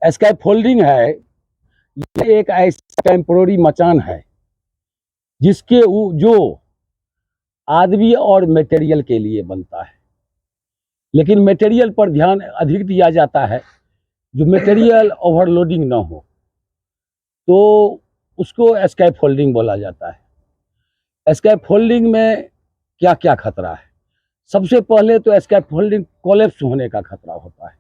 Scaffolding है, ये एक ऐसा टेम्पोररी मचान है जिसके जो आदमी और मटेरियल के लिए बनता है, लेकिन मटेरियल पर ध्यान अधिक दिया जाता है। जो मटेरियल ओवरलोडिंग ना हो तो उसको स्कैफोल्डिंग बोला जाता है। स्कैफोल्डिंग में क्या क्या खतरा है? सबसे पहले तो स्कैफोल्डिंग कोलैप्स होने का खतरा होता है।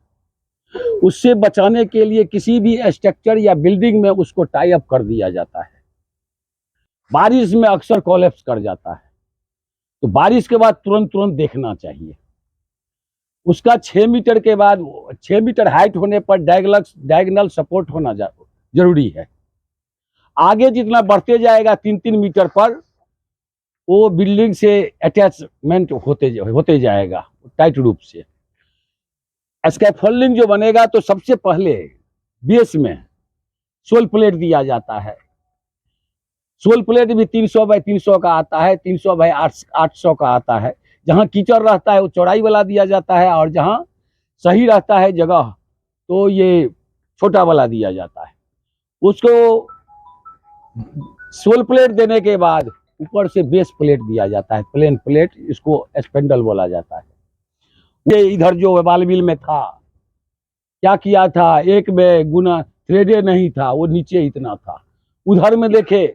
उससे बचाने के लिए किसी भी स्ट्रक्चर या बिल्डिंग में उसको टाई अप कर दिया जाता है। बारिश में अक्सर कोलैप्स कर जाता है, तो बारिश के बाद तुरंत देखना चाहिए। उसका 6 मीटर के बाद 6 मीटर हाइट होने पर डायगोनल सपोर्ट होना जरूरी है। आगे जितना बढ़ते जाएगा 3-3 मीटर पर वो बिल्डिंग से अटैचमेंट होते जाएगा टाइट रूप से। स्कैफोल्डिंग जो बनेगा तो सबसे पहले बेस में सोल प्लेट दिया जाता है। सोल प्लेट भी 300 बाई 300 का आता है, 300 बाई 800 का आता है। जहाँ कीचड़ रहता है वो चौड़ाई वाला दिया जाता है, और जहाँ सही रहता है जगह तो ये छोटा वाला दिया जाता है। उसको सोल प्लेट देने के बाद ऊपर से बेस प्लेट दिया जाता है, प्लेन प्लेट, इसको स्पेंडल बोला जाता है। ये इधर जो बालबिल में था क्या किया था, एक में गुना थ्रेडे नहीं था, वो नीचे इतना था। उधर में देखे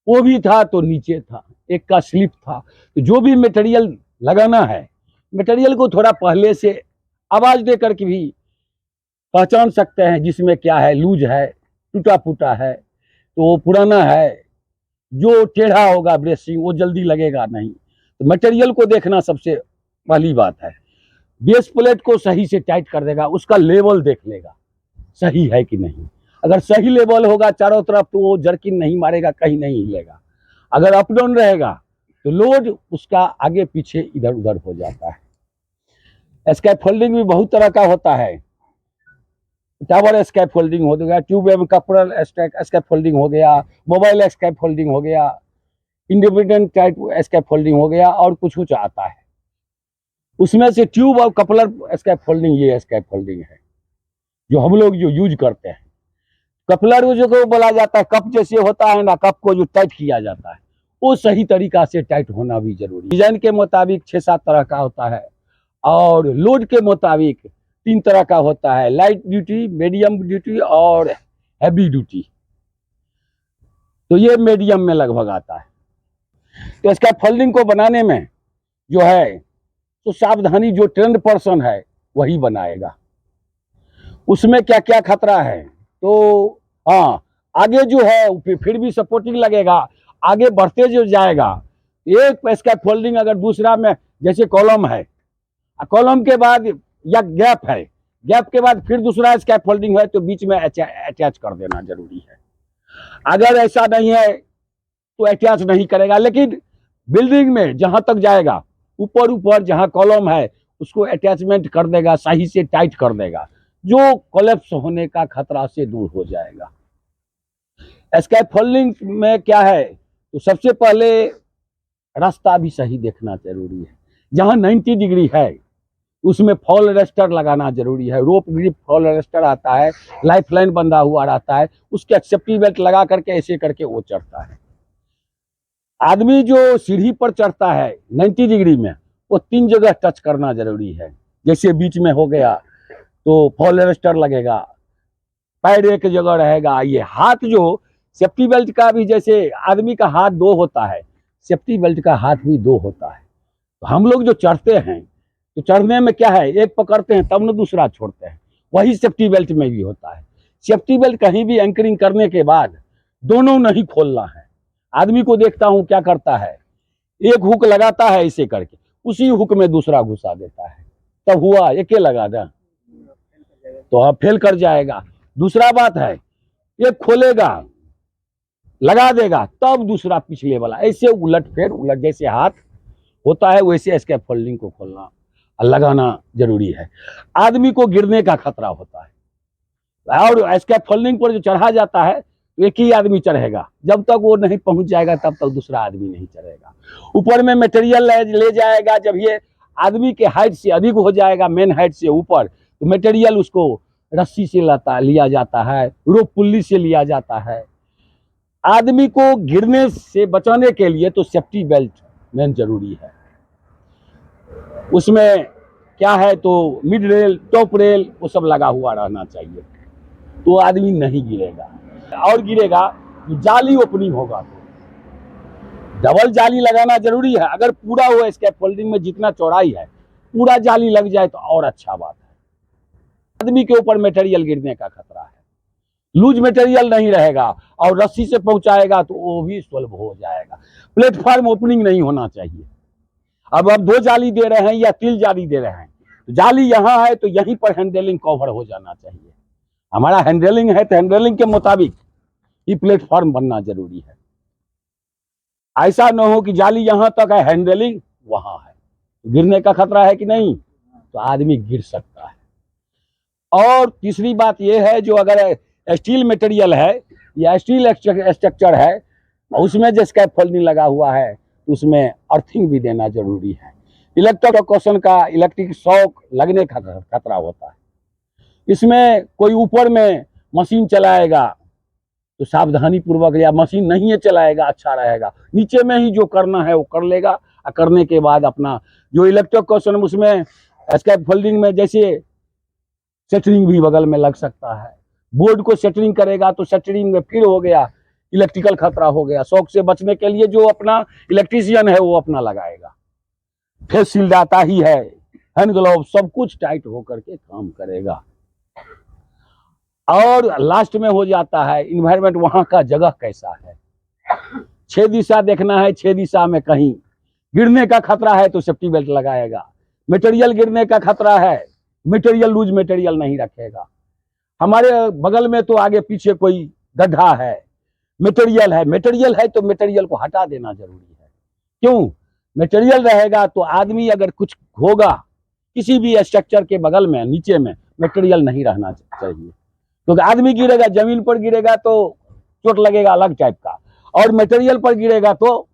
वो भी था तो नीचे था, एक का स्लिप था। तो जो भी मटेरियल लगाना है, मटेरियल को थोड़ा पहले से आवाज दे करके भी पहचान सकते हैं जिसमें क्या है, लूज है, टूटा फूटा है, तो वो पुराना है। जो टेढ़ा होगा ब्रेसिंग वो जल्दी लगेगा नहीं। तो मटेरियल को देखना सबसे पहली बात है। बेस प्लेट को सही से टाइट कर देगा, उसका लेवल देख लेगा सही है कि नहीं। अगर सही लेवल होगा चारों तरफ तो वो जर्किन नहीं मारेगा, कहीं नहीं हिलेगा। अगर अप डाउन रहेगा तो लोड उसका आगे पीछे इधर उधर हो जाता है। स्कैफोल्डिंग भी बहुत तरह का होता है। टावर स्कैफोल्डिंग हो गया, ट्यूब एवं कपड़ल स्कैफोल्डिंग हो गया, मोबाइल स्कैफोल्डिंग हो गया, इंडिपेंडेंट टाइप स्कैफोल्डिंग हो गया, और कुछ आता है। उसमें से ट्यूब और कपलर स्कैफोल्डिंग, ये स्कैफोल्डिंग है जो हम लोग जो यूज करते हैं। कपलर जो को बोला जाता है, कप जैसे होता है ना, कप को जो टाइट किया जाता है वो सही तरीका से टाइट होना भी जरूरी है। डिजाइन के मुताबिक 6-7 तरह का होता है, और लोड के मुताबिक 3 तरह का होता है, लाइट ड्यूटी, मीडियम ड्यूटी और हैवी ड्यूटी। तो ये मीडियम में लगभग आता है। तो स्कैफोल्डिंग को बनाने में जो है तो सावधानी, जो ट्रेंड पर्सन है वही बनाएगा। उसमें क्या क्या खतरा है, तो हाँ, आगे जो है फिर भी सपोर्टिंग लगेगा। आगे बढ़ते जो जाएगा, एक स्कैफोल्डिंग अगर दूसरा में, जैसे कॉलम है, कॉलम के बाद या गैप है, गैप के बाद फिर दूसरा स्कैफोल्डिंग है, तो बीच में अटैच कर देना जरूरी है। अगर ऐसा नहीं है तो अटैच नहीं करेगा, लेकिन बिल्डिंग में जहां तक जाएगा ऊपर जहां कॉलम है उसको अटैचमेंट कर देगा, सही से टाइट कर देगा, जो कोलैप्स होने का खतरा से दूर हो जाएगा। स्कैफोल्डिंग में क्या है, तो सबसे पहले रास्ता भी सही देखना जरूरी है। जहां 90 डिग्री है उसमें फॉल रेस्टर लगाना जरूरी है। रोप ग्रिप फॉल रेस्टर आता है, लाइफ लाइन बंधा हुआ रहता है, उसके सेफ्टी बेल्ट लगा करके ऐसे करके वो चढ़ता है। आदमी जो सीढ़ी पर चढ़ता है 90 डिग्री में, वो 3 जगह टच करना जरूरी है। जैसे बीच में हो गया तो फॉल रेस्टर लगेगा, पैर एक जगह रहेगा। ये हाथ जो सेफ्टी बेल्ट का भी, जैसे आदमी का हाथ 2 होता है, सेफ्टी बेल्ट का हाथ भी 2 होता है। तो हम लोग जो चढ़ते हैं तो चढ़ने में क्या है, एक पकड़ते हैं तब न दूसरा छोड़ते हैं, वही सेफ्टी बेल्ट में भी होता है। सेफ्टी बेल्ट कहीं भी एंकरिंग करने के बाद दोनों नहीं खोलना है। आदमी को देखता हूं क्या करता है, एक हुक लगाता है इसे करके, उसी हुक में दूसरा घुसा देता है, तब हुआ एक लगा दे तो आप फेल कर जाएगा। दूसरा बात है, एक खोलेगा लगा देगा तब दूसरा पिछले वाला, ऐसे उलट फेर उलट, जैसे हाथ होता है वैसे स्कैफोल्डिंग को खोलना और लगाना जरूरी है। आदमी को गिरने का खतरा होता है, और स्कैफोल्डिंग पर जो चढ़ा जाता है एक ही आदमी चढ़ेगा, जब तक वो नहीं पहुंच जाएगा तब तक दूसरा आदमी नहीं चढ़ेगा। ऊपर में मटेरियल ले जाएगा, जब ये आदमी के हाइट से अधिक हो जाएगा, मेन हाइट से ऊपर, तो मटेरियल उसको रस्सी से लिया जाता है, रोप पुल्ली से लिया जाता है। आदमी को गिरने से बचाने के लिए तो सेफ्टी बेल्ट मेन जरूरी है। उसमें क्या है तो मिड रेल, टॉप रेल वो सब लगा हुआ रहना चाहिए, तो आदमी नहीं गिरेगा। और गिरेगा तो जाली ओपनिंग होगा, तो डबल जाली लगाना जरूरी है। अगर पूरा वो स्कैफोल्डिंग में जितना चौड़ाई है पूरा जाली लग जाए तो और अच्छा बात है। आदमी के ऊपर मटेरियल गिरने का खतरा है, लूज मटेरियल नहीं रहेगा और रस्सी से पहुंचाएगा तो वो भी सुलभ हो जाएगा। प्लेटफॉर्म ओपनिंग नहीं होना चाहिए। अब आप 2 जाली दे रहे हैं या 3 जाली दे रहे हैं, तो जाली यहाँ है तो यहीं पर हैंडलिंग कवर हो जाना चाहिए। हमारा हैंडलिंग है तो हैंडलिंग के मुताबिक ही प्लेटफॉर्म बनना जरूरी है। ऐसा न हो कि जाली यहाँ तक है, हैंडलिंग वहां है, गिरने का खतरा है कि नहीं, तो आदमी गिर सकता है। और तीसरी बात यह है, जो अगर स्टील मटेरियल है या स्टील स्ट्रक्चर है, उसमें जो स्कैफोल्डिंग लगा हुआ है तो उसमें अर्थिंग भी देना जरूरी है। इलेक्ट्रोक्यूशन का इलेक्ट्रिक शॉक लगने का खतरा होता है। इसमें कोई ऊपर में मशीन चलाएगा तो सावधानी पूर्वक, या मशीन नहीं है चलाएगा अच्छा रहेगा, नीचे में ही जो करना है वो कर लेगा। और करने के बाद अपना जो इलेक्ट्रोक्यूशन, उसमें स्कैफोल्डिंग में जैसे सेटरिंग भी बगल में लग सकता है, बोर्ड को सेटरिंग करेगा तो सेटरिंग में फिर हो गया इलेक्ट्रिकल खतरा हो गया। शॉक से बचने के लिए जो अपना इलेक्ट्रीशियन है वो अपना लगाएगा। फेस शील्ड आता ही है, हैंड ग्लोव, सब कुछ टाइट होकर के काम करेगा। और लास्ट में हो जाता है इन्वायरमेंट, वहां का जगह कैसा है। 6 दिशा देखना है, 6 दिशा में कहीं गिरने का खतरा है तो सेफ्टी बेल्ट लगाएगा। मटेरियल गिरने का खतरा है, मटेरियल लूज मटेरियल नहीं रखेगा। हमारे बगल में तो आगे पीछे कोई गड्ढा है, मटेरियल है तो मटेरियल को हटा देना जरूरी है। क्यों? मटेरियल रहेगा तो आदमी अगर कुछ होगा, किसी भी स्ट्रक्चर के बगल में नीचे में मटेरियल नहीं रहना चाहिए, क्योंकि आदमी गिरेगा, जमीन पर गिरेगा तो चोट लगेगा अलग टाइप का, और मटेरियल पर गिरेगा तो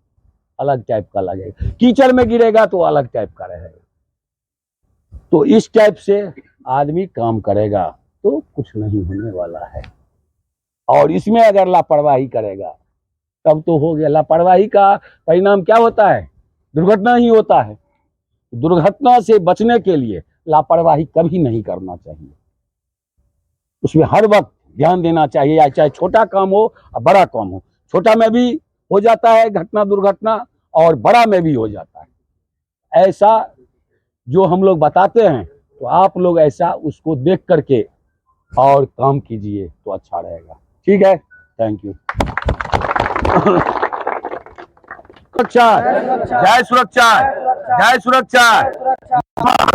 अलग टाइप का लगेगा, कीचड़ में गिरेगा तो अलग टाइप का रहेगा। तो इस टाइप से आदमी काम करेगा तो कुछ नहीं होने वाला है। और इसमें अगर लापरवाही करेगा तब तो हो गया। लापरवाही का परिणाम क्या होता है? दुर्घटना ही होता है। दुर्घटना से बचने के लिए लापरवाही कभी नहीं करना चाहिए, उसमें हर वक्त ध्यान देना चाहिए, या चाहे छोटा काम हो या बड़ा काम हो। छोटा में भी हो जाता है घटना दुर्घटना, और बड़ा में भी हो जाता है। ऐसा जो हम लोग बताते हैं तो आप लोग ऐसा उसको देख करके और काम कीजिए तो अच्छा रहेगा। ठीक है, थैंक यू। सुरक्षा, जय सुरक्षा, जय सुरक्षा।